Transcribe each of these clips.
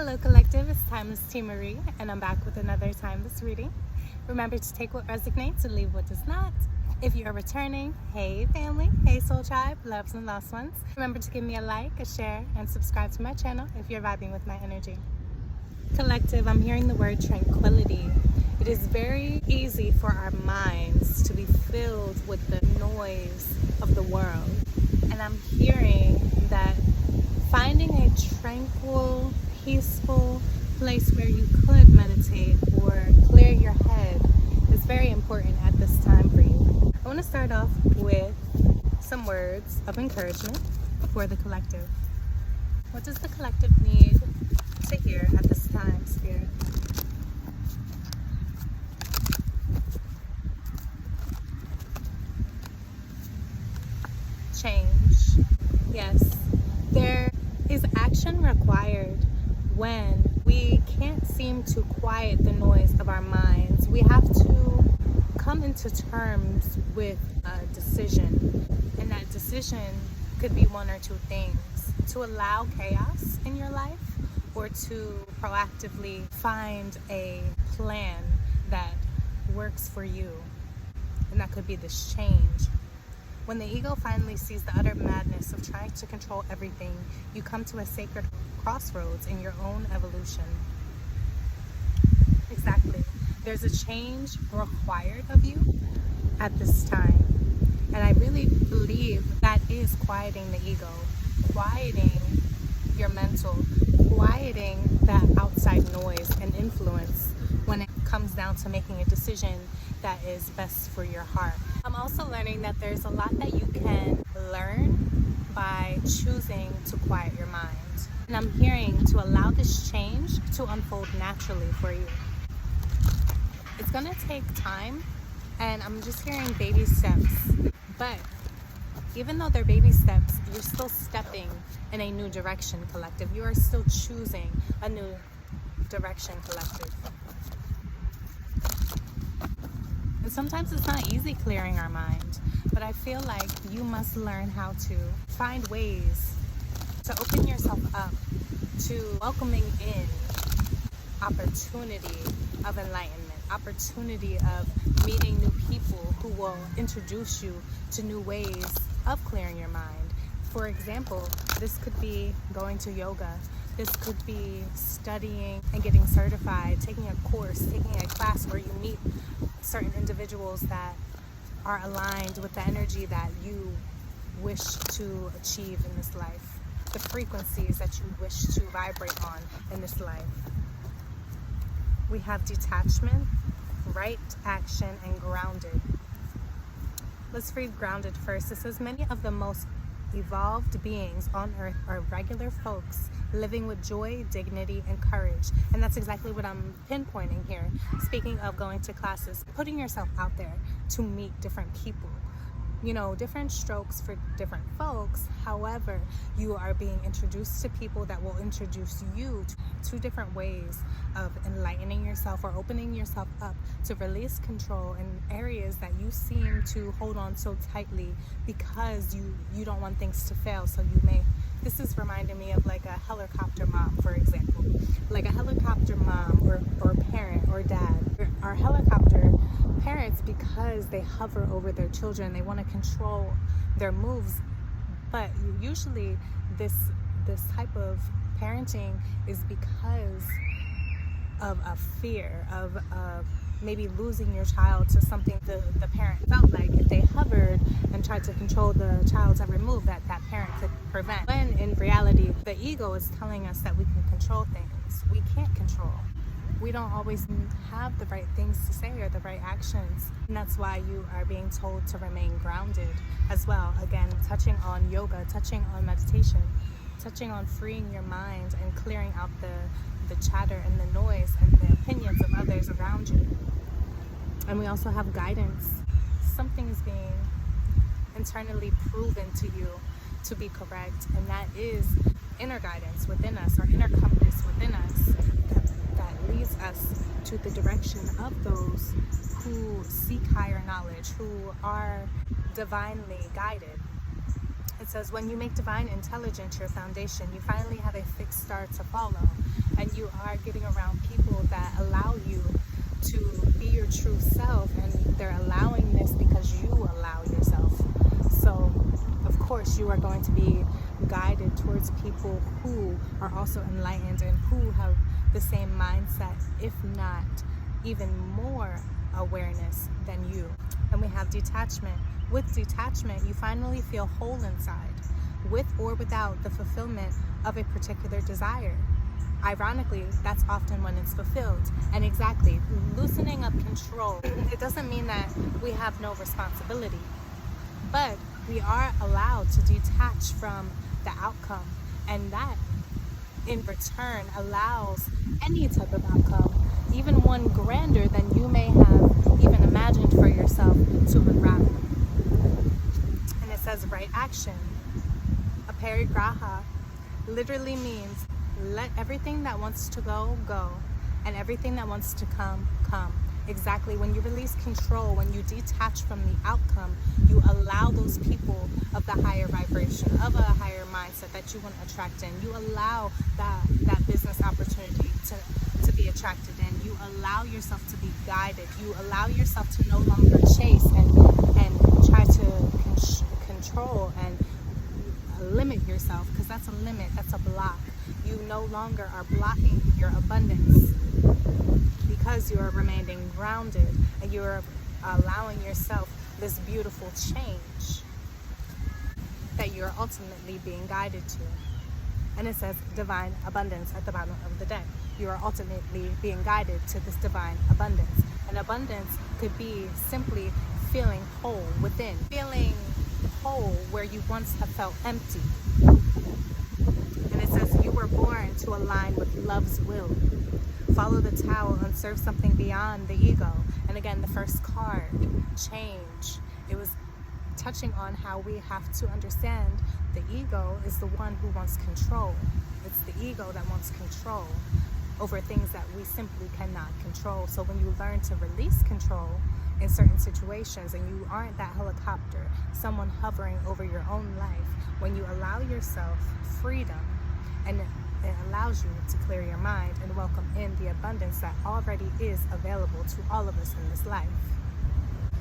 Hello collective, it's TimelessTiMarie and I'm back with another timeless reading. Remember to take what resonates and leave what does not. If you are returning, hey family, hey soul tribe, loves and lost ones. Remember to give me a like, a share, and subscribe to my channel if you're vibing with my energy. Collective, I'm hearing the word tranquility. It is very easy for our minds to be filled with the noise of the world. And I'm hearing that finding a tranquil, peaceful place where you could meditate or clear your head is very important at this time for you. I want to start off with some words of encouragement for the collective. What does the collective need to hear at this time, Spirit? Change. Yes, there is action required when we can't seem to quiet the noise of our minds. We have to come into terms with a decision, and that decision could be one or two things: to allow chaos in your life or to proactively find a plan that works for you. And that could be this change. When the ego finally sees the utter madness of trying to control everything, you come to a sacred crossroads in your own evolution. Exactly. There's a change required of you at this time. And I really believe that is quieting the ego, quieting your mental, quieting that outside noise and influence when it comes down to making a decision that is best for your heart. I'm also learning that there's a lot that you can learn by choosing to quiet your mind. And I'm hearing to allow this change to unfold naturally for you. It's gonna take time, and I'm just hearing baby steps. But even though they're baby steps, you're still stepping in a new direction, collective. You are still choosing a new direction, collective. And sometimes it's not easy clearing our mind, but I feel like you must learn how to find ways to open yourself up to welcoming in opportunity of enlightenment, opportunity of meeting new people who will introduce you to new ways of clearing your mind. For example, this could be going to yoga. This could be studying and getting certified, taking a course, taking a class where you meet certain individuals that are aligned with the energy that you wish to achieve in this life, the frequencies that you wish to vibrate on in this life. We have detachment, right action, and grounded. Let's read grounded first. It says, many of the most evolved beings on earth are regular folks living with joy, dignity, and courage. And that's exactly what I'm pinpointing here. Speaking of going to classes, putting yourself out there to meet different people. You know, different strokes for different folks. However, you are being introduced to people that will introduce you to two different ways of enlightening yourself or opening yourself up to release control in areas that you seem to hold on so tightly because you don't want things to fail. So you may, this is reminding me of like a helicopter mom, for example. Like a helicopter mom or parent or dad. Our helicopter parents, because they hover over their children, they want to control their moves. But usually this type of parenting is because of a fear of maybe losing your child to something the parent felt like if they hovered and tried to control the child's every move that parent could prevent. When in reality, the ego is telling us that we can control things. We can't control. We don't always have the right things to say or the right actions. And that's why you are being told to remain grounded as well. Again, touching on yoga, touching on meditation, touching on freeing your mind and clearing out the chatter and the noise and the opinions of others around you. And we also have guidance. Something is being internally proven to you to be correct, and that is inner guidance within us, or inner compass within us that leads us to the direction of those who seek higher knowledge, who are divinely guided. It says, when you make divine intelligence your foundation, you finally have a fixed star to follow, and you you are getting around people that allow you to be your true self, and they're allowing this because you allow yourself. So of course you are going to be guided towards people who are also enlightened and who have the same mindset, if not even more awareness than you. And we have detachment. With detachment, you finally feel whole inside, with or without the fulfillment of a particular desire. Ironically, that's often when it's fulfilled. And exactly, loosening up control, it doesn't mean that we have no responsibility, but we are allowed to detach from the outcome, and that in return allows any type of outcome, even one grander than you may have even imagined for yourself, to unravel. And it says right action. Aparigraha literally means let everything that wants to go, go, and everything that wants to come, come. Exactly, when you release control, when you detach from the outcome, you allow those people of the higher vibration, of a higher mindset that you want to attract in. You allow that business opportunity to be attracted in. You allow yourself to be guided. You allow yourself to no longer chase and try to control and limit yourself, because that's a limit, that's a block. You no longer are blocking your abundance, because you are remaining grounded and you are allowing yourself this beautiful change that you're ultimately being guided to. And it says divine abundance at the bottom of the deck. You are ultimately being guided to this divine abundance. And abundance could be simply feeling whole within, feeling whole where you once have felt empty. And it says you were born to align with love's will. Follow the towel and serve something beyond the ego. And again, the first card, change. It was touching on how we have to understand the ego is the one who wants control. It's the ego that wants control over things that we simply cannot control. So when you learn to release control in certain situations, and you aren't that helicopter, someone hovering over your own life, when you allow yourself freedom, and it allows you to clear your mind and welcome in the abundance that already is available to all of us in this life.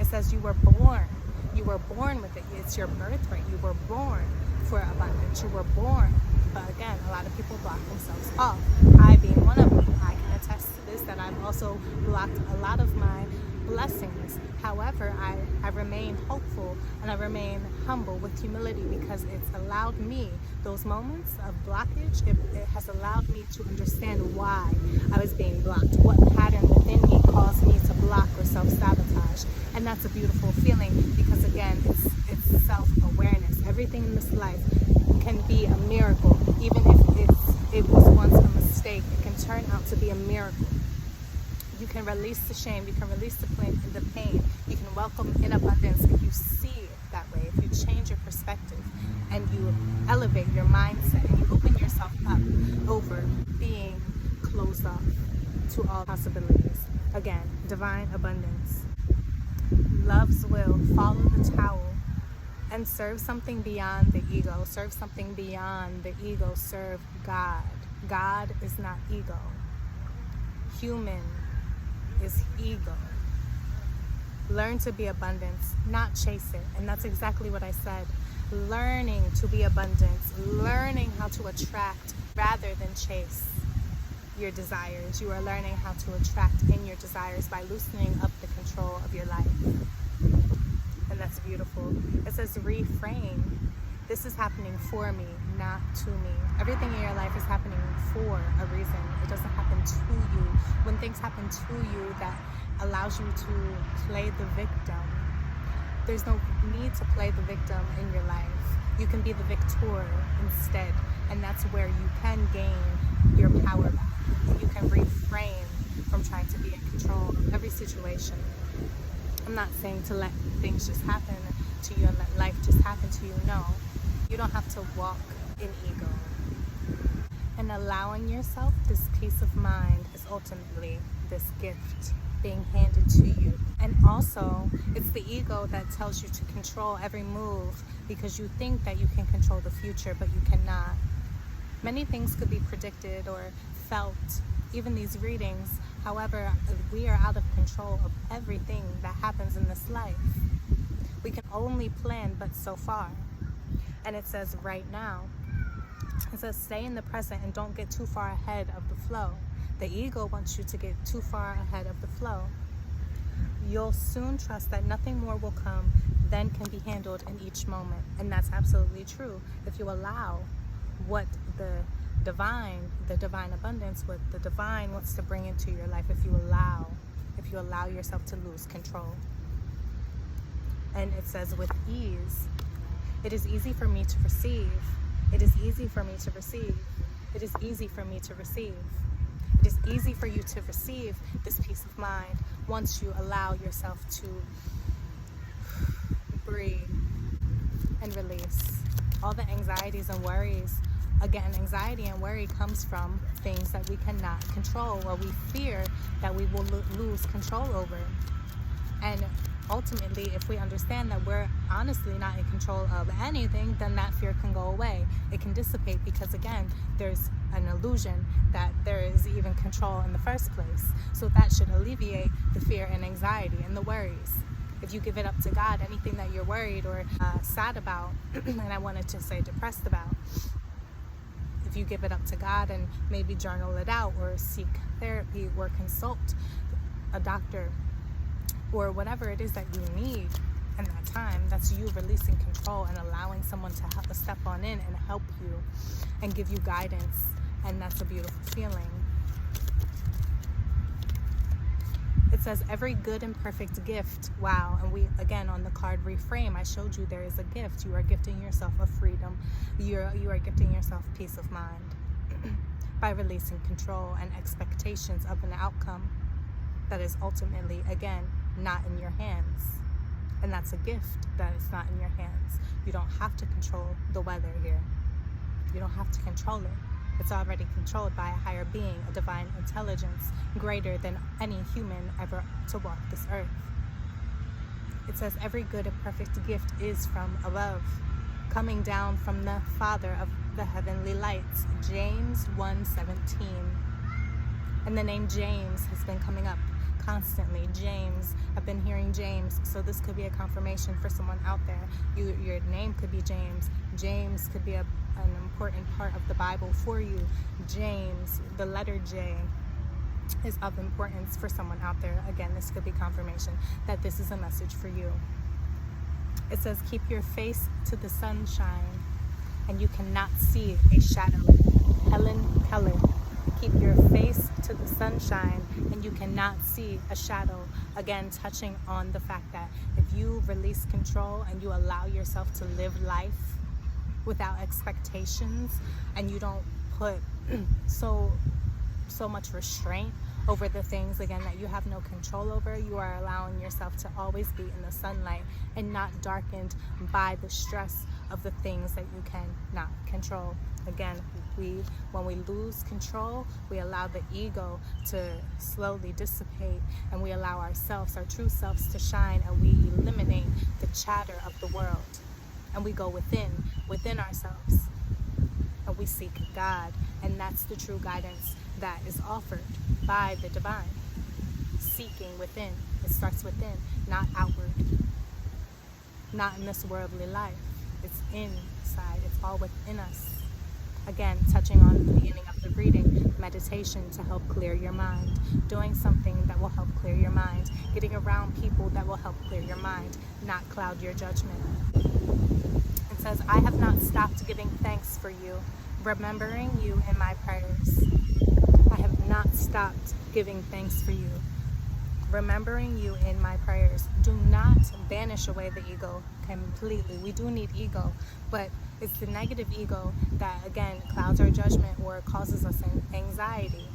It says you were born with it. It's your birthright. You were born for abundance. You were born. But again, a lot of people block themselves off. I being one of them, I can attest to this, that I've also blocked a lot of my blessings. However, I remain hopeful and I remain humble with humility, because it's allowed me, those moments of blockage, it has allowed me to understand why I was being blocked, what pattern within me caused me to block or self-sabotage. And that's a beautiful feeling, because again, it's self-awareness. Everything in this life can be a miracle. Even if it was once a mistake, it can turn out to be a miracle. You can release the shame, you can release the pain, you can welcome in abundance if you see it that way, if you change your perspective and you elevate your mindset and you open yourself up over being closed off to all possibilities. Again, divine abundance. Love's will, follow the towel and serve something beyond the ego. Serve something beyond the ego. Serve God. God is not ego. Human is ego. Learn to be abundance, not chase it. And that's exactly what I said. Learning to be abundance, learning how to attract rather than chase your desires. You are learning how to attract in your desires by loosening up the control of your life. And that's beautiful. It says reframe. This is happening for me, not to me. Everything in your life is happening for a reason. It doesn't happen to you. When things happen to you that allows you to play the victim, there's no need to play the victim in your life. You can be the victor instead. And that's where you can gain your power back. You can refrain from trying to be in control of every situation. I'm not saying to let things just happen to you and let life just happen to you. No, you don't have to walk in ego. And allowing yourself this peace of mind is ultimately this gift being handed to you. And also, it's the ego that tells you to control every move because you think that you can control the future, but you cannot. Many things could be predicted or felt even these readings. However, we are out of control of everything that happens in this life. We can only plan but so far. And it says right now, it says stay in the present and don't get too far ahead of the flow. The ego wants you to get too far ahead of the flow. You'll soon trust that nothing more will come than can be handled in each moment. And that's absolutely true. If you allow what the divine abundance, what the divine wants to bring into your life, if you allow yourself to lose control. And it says with ease, it is easy for me to receive. It is easy for me to receive. It is easy for me to receive. It is easy for you to receive this peace of mind once you allow yourself to breathe and release all the anxieties and worries. Again, anxiety and worry comes from things that we cannot control, or we fear that we will lose control over. And ultimately, if we understand that we're honestly not in control of anything, then that fear can go away. It can dissipate because, again, there's an illusion that there is even control in the first place. So that should alleviate the fear and anxiety and the worries. If you give it up to God, anything that you're worried or sad about, and I wanted to say depressed about, if you give it up to God and maybe journal it out or seek therapy or consult a doctor or whatever it is that you need in that time, that's you releasing control and allowing someone to step on in and help you and give you guidance. And that's a beautiful feeling. It says every good and perfect gift. Wow. And we, again, on the card reframe, I showed you there is a gift. You are gifting yourself a freedom. You are gifting yourself peace of mind by releasing control and expectations of an outcome that is ultimately, again, not in your hands. And that's a gift that is not in your hands. You don't have to control the weather here. You don't have to control it. It's already controlled by a higher being, a divine intelligence greater than any human ever to walk this earth. It says every good and perfect gift is from above, coming down from the Father of the heavenly lights. James 1:17. And the name James has been coming up constantly. James, I've been hearing James, so this could be a confirmation for someone out there. Your name could be James. James could be an important part of the Bible for you. James, the letter J, is of importance for someone out there. Again, this could be confirmation that this is a message for you. It says, keep your face to the sunshine and you cannot see a shadow. Helen Keller. Keep your face to the sunshine and you cannot see a shadow. Again, touching on the fact that if you release control and you allow yourself to live life without expectations, and you don't put so much restraint over the things, again, that you have no control over, you are allowing yourself to always be in the sunlight and not darkened by the stress of the things that you cannot control. Again, when we lose control, we allow the ego to slowly dissipate, and we allow ourselves, our true selves, to shine, and we eliminate the chatter of the world, and we go within ourselves, and we seek God. And that's the true guidance that is offered by the divine. Seeking within. It starts within, not outward, not in this worldly life. It's inside. It's all within us. Again, touching on the beginning of the reading, meditation to help clear your mind, doing something that will help clear your mind, getting around people that will help clear your mind, not cloud your judgment. It says, I have not stopped giving thanks for you, remembering you in my prayers. I have not stopped giving thanks for you, remembering you in my prayers. Do not banish away the ego completely. We do need ego, but it's the negative ego that, again, clouds our judgment or causes us anxiety.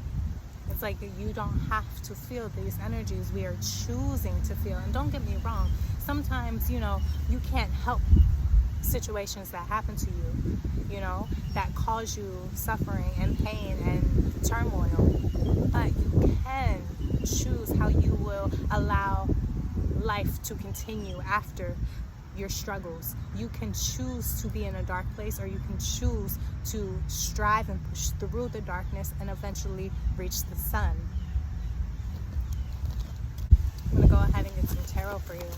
It's like you don't have to feel these energies. We are choosing to feel. And don't get me wrong, sometimes, you can't help situations that happen to you, that cause you suffering and pain and turmoil. But you can choose how you will allow life to continue after your struggles. You can choose to be in a dark place, or you can choose to strive and push through the darkness and eventually reach the sun. I'm going to go ahead and get some tarot for you.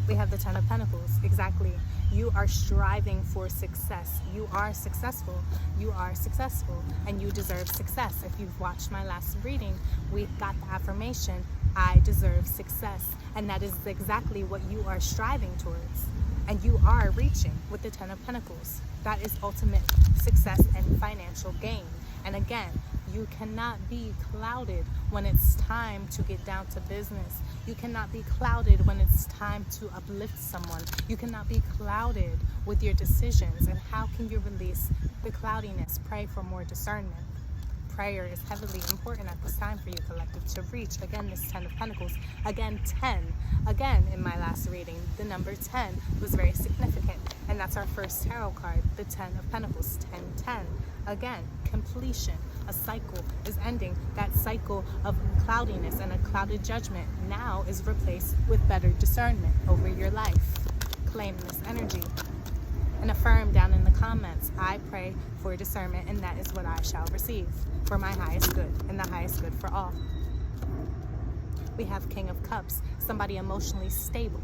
We have the Ten of Pentacles. Exactly. You are striving for success. You are successful. You are successful, and you deserve success. If you've watched my last reading, we got the affirmation, I deserve success. And that is exactly what you are striving towards. And you are reaching with the Ten of Pentacles. That is ultimate success and financial gain. And again, you cannot be clouded when it's time to get down to business. You cannot be clouded when it's time to uplift someone. You cannot be clouded with your decisions. And how can you release the cloudiness? Pray for more discernment. Prayer is heavily important at this time for you, collective, to reach, again, this Ten of Pentacles. Again, 10. Again, in my last reading, the number 10 was very significant. And that's our first tarot card, the 10 of Pentacles, 10-10. Again, completion. A cycle is ending. That cycle of cloudiness and a clouded judgment now is replaced with better discernment over your life. Claim this energy. And affirm down in the comments, I pray for discernment, and that is what I shall receive for my highest good and the highest good for all. We have King of Cups, somebody emotionally stable.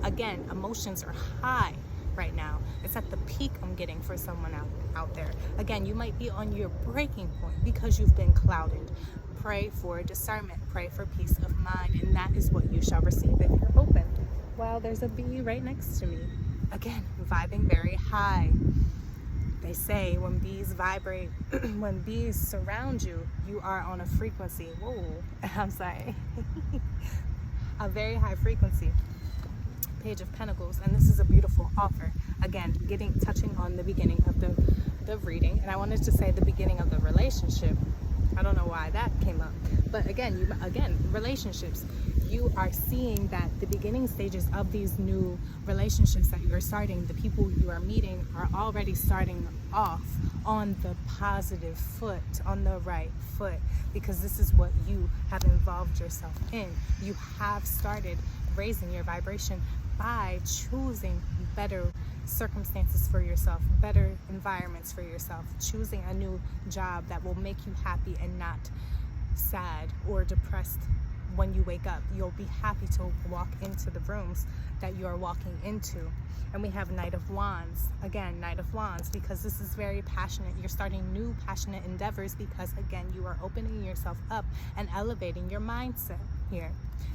Again, emotions are high right now. It's at the peak I'm getting for someone out there. Again, you might be on your breaking point because you've been clouded. Pray for discernment, pray for peace of mind, and that is what you shall receive if you're open. Wow, there's a bee right next to me. Again, vibing very high. They say when bees vibrate, when bees surround you, you are on a frequency. Whoa, I'm sorry. A very high frequency. Page of Pentacles, and this is a beautiful offer. Again, touching on the beginning of the reading, and I wanted to say the beginning of the relationship. I don't know why that came up, but again, relationships. You are seeing that the beginning stages of these new relationships that you're starting, the people you are meeting are already starting off on the positive foot, on the right foot, because this is what you have involved yourself in. You have started raising your vibration by choosing better circumstances for yourself, better environments for yourself, choosing a new job that will make you happy and not sad or depressed when you wake up. You'll be happy to walk into the rooms that you're walking into. And we have Knight of Wands. Again, Knight of Wands, because this is very passionate. You're starting new passionate endeavors because, again, you are opening yourself up and elevating your mindset here.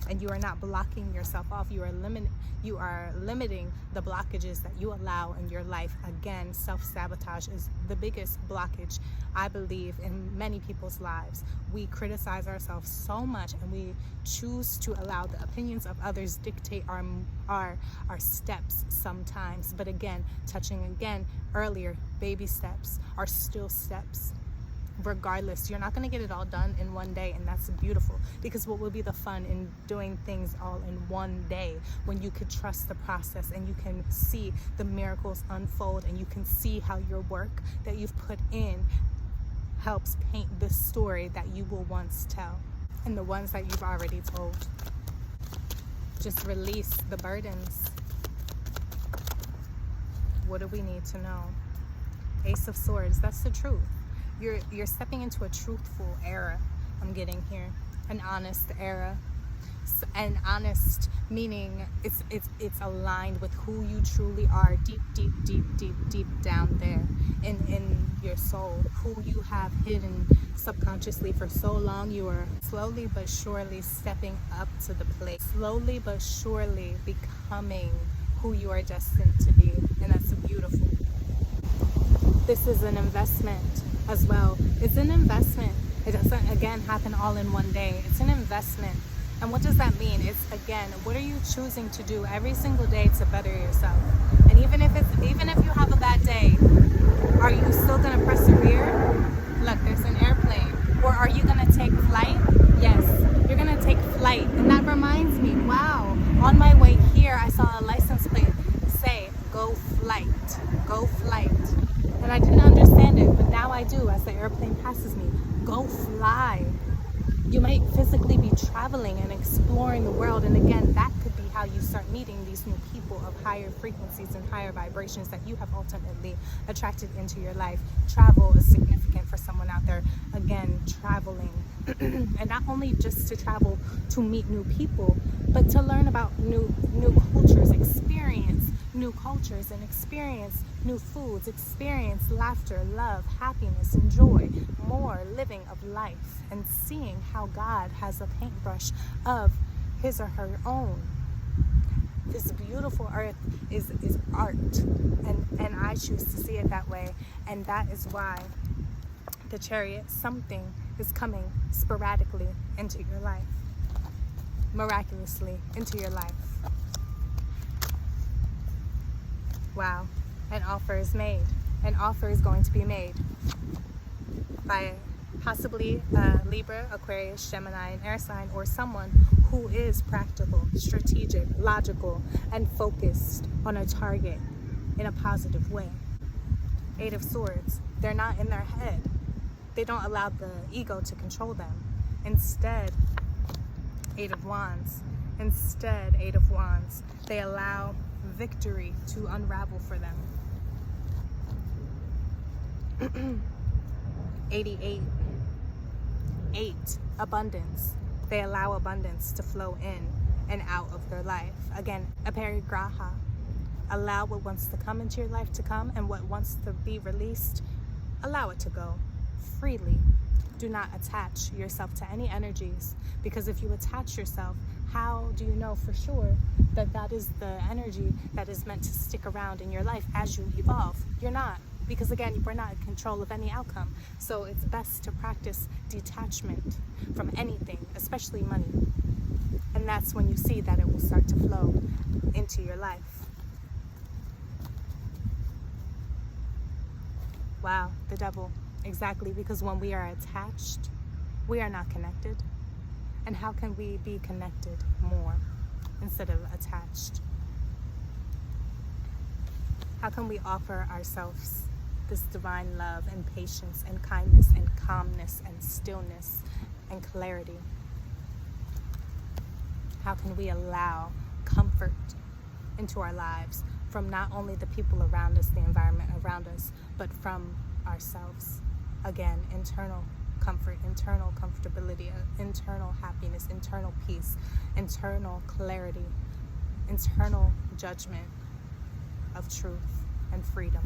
And you are not blocking yourself off. You are limiting the blockages that you allow in your life. Again, self-sabotage is the biggest blockage, I believe, in many people's lives. We criticize ourselves so much, and we choose to allow the opinions of others dictate our steps sometimes. But again, touching again earlier, baby steps are still steps. Regardless, you're not going to get it all done in one day, and that's beautiful, because what will be the fun in doing things all in one day when you could trust the process and you can see the miracles unfold, and you can see how your work that you've put in helps paint the story that you will once tell, and the ones that you've already told. Just release the burdens. What do we need to know? Ace of Swords, that's the truth. You're stepping into a truthful era, I'm getting here. An honest era. And honest meaning it's aligned with who you truly are, deep down there in your soul, who you have hidden subconsciously for so long. You are slowly but surely stepping up to the plate, slowly but surely becoming who you are destined to be, and that's beautiful. This is an investment as well. It's an investment. It doesn't, again, happen all in one day. It's an investment. And what does that mean? It's, again, what are you choosing to do every single day to better yourself? And even if you have a bad day, are you still gonna persevere? Look, there's an airplane. Or are you gonna take flight? Yes, you're gonna take flight. And that reminds me, wow, on my way here, I saw a license plate say, go flight, go flight. And I didn't understand it, but now I do as the airplane passes me. Go fly. You might physically be traveling and exploring the world, and again, that could be how you start meeting these new people of higher frequencies and higher vibrations that you have ultimately attracted into your life. Travel is significant for someone out there. Again, traveling. And not only just to travel to meet new people, but to learn about new cultures, experience new cultures and experience new foods, experience laughter, love, happiness, and joy, more living of life, and seeing how God has a paintbrush of his or her own. This beautiful earth is art, and I choose to see it that way, and that is why the Chariot, something is coming sporadically into your life, miraculously into your life. Wow, an offer is made. An offer is going to be made by possibly Libra, Aquarius, Gemini, and Air sign, or someone who is practical, strategic, logical, and focused on a target in a positive way. Eight of Swords, they're not in their head. They don't allow the ego to control them. Instead, Eight of Wands. Instead, Eight of Wands, they allow victory to unravel for them. 88. 8. Abundance. They allow abundance to flow in and out of their life. Again, aparigraha. Allow what wants to come into your life to come, and what wants to be released, allow it to go freely. Do not attach yourself to any energies, because if you attach yourself, how do you know for sure that that is the energy that is meant to stick around in your life as you evolve? You're not, because again, we're not in control of any outcome. So it's best to practice detachment from anything, especially money. And that's when you see that it will start to flow into your life. Wow, the Devil. Exactly, because when we are attached, we are not connected. And how can we be connected more instead of attached? How can we offer ourselves this divine love and patience and kindness and calmness and stillness and clarity? How can we allow comfort into our lives from not only the people around us, the environment around us, but from ourselves? Again, internal comfort, internal comfortability, internal happiness, internal peace, internal clarity, internal judgment of truth and freedom.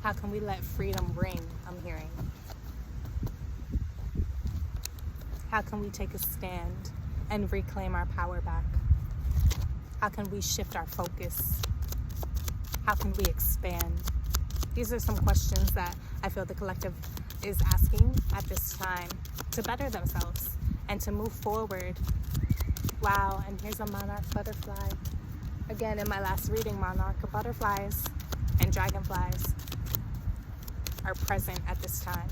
How can we let freedom ring? I'm hearing. How can we take a stand and reclaim our power back? How can we shift our focus? How can we expand? These are some questions that I feel the collective is asking at this time to better themselves and to move forward. Wow, and here's a monarch butterfly. Again, in my last reading, monarch butterflies and dragonflies are present at this time.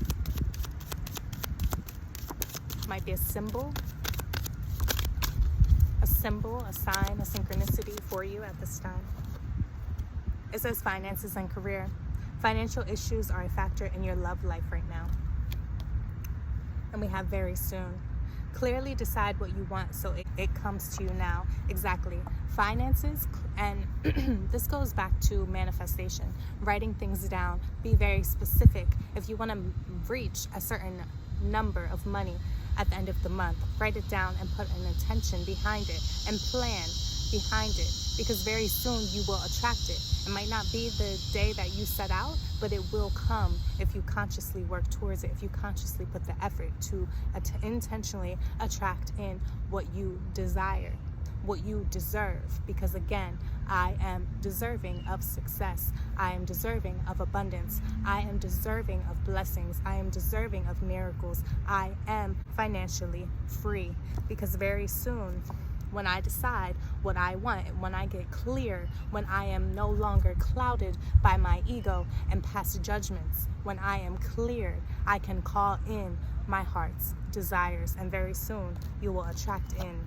Might be a symbol, a sign, a synchronicity for you at this time. It says finances and career. Financial issues are a factor in your love life right now. And we have very soon. Clearly decide what you want so it comes to you now. Exactly. Finances, and this goes back to manifestation. Writing things down. Be very specific. If you want to reach a certain number of money at the end of the month, write it down and put an intention behind it and plan behind it, because very soon you will attract it. It might not be the day that you set out, but it will come if you consciously work towards it, if you consciously put the effort to intentionally attract in what you desire, what you deserve. Because again, I am deserving of success. I am deserving of abundance. I am deserving of blessings. I am deserving of miracles. I am financially free, because very soon, when I decide what I want, when I get clear, when I am no longer clouded by my ego and past judgments, when I am clear, I can call in my heart's desires, and very soon you will attract in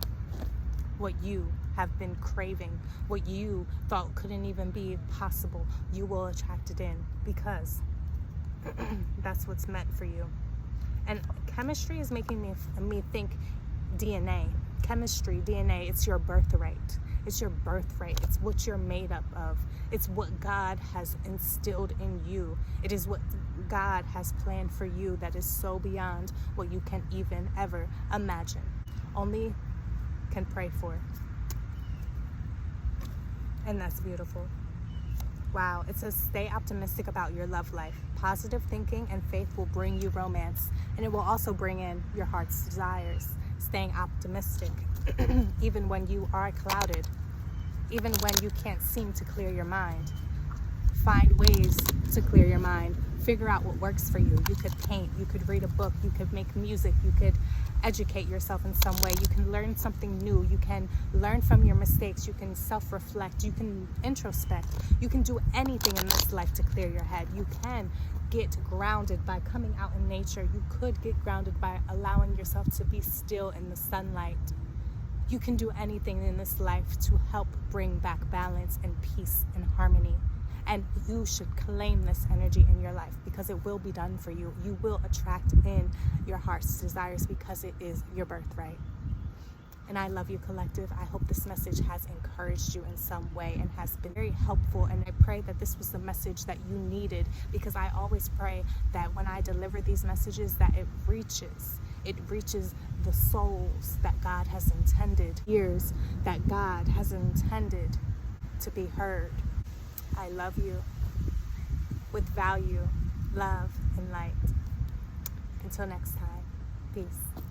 what you have been craving, what you thought couldn't even be possible. You will attract it in, because That's what's meant for you. And chemistry is making me think DNA. Chemistry, DNA, it's your birthright. It's your birthright. It's what you're made up of. It's what God has instilled in you. It is what God has planned for you that is so beyond what you can even ever imagine. Only can pray for. And that's beautiful. Wow, it says stay optimistic about your love life. Positive thinking and faith will bring you romance, and it will also bring in your heart's desires. Staying optimistic, even when you are clouded, even when you can't seem to clear your mind. Find ways to clear your mind. Figure out what works for you. You could paint, you could read a book, you could make music, you could educate yourself in some way, you can learn something new, you can learn from your mistakes, you can self-reflect, you can introspect, you can do anything in this life to clear your head. You can get grounded by coming out in nature. You could get grounded by allowing yourself to be still in the sunlight. You can do anything in this life to help bring back balance and peace and harmony. And you should claim this energy in your life because it will be done for you. You will attract in your heart's desires because it is your birthright. And I love you, collective. I hope this message has encouraged you in some way and has been very helpful. And I pray that this was the message that you needed, because I always pray that when I deliver these messages that it reaches the souls that God has intended, ears that God has intended to be heard. I love you with value, love, and light. Until next time, peace.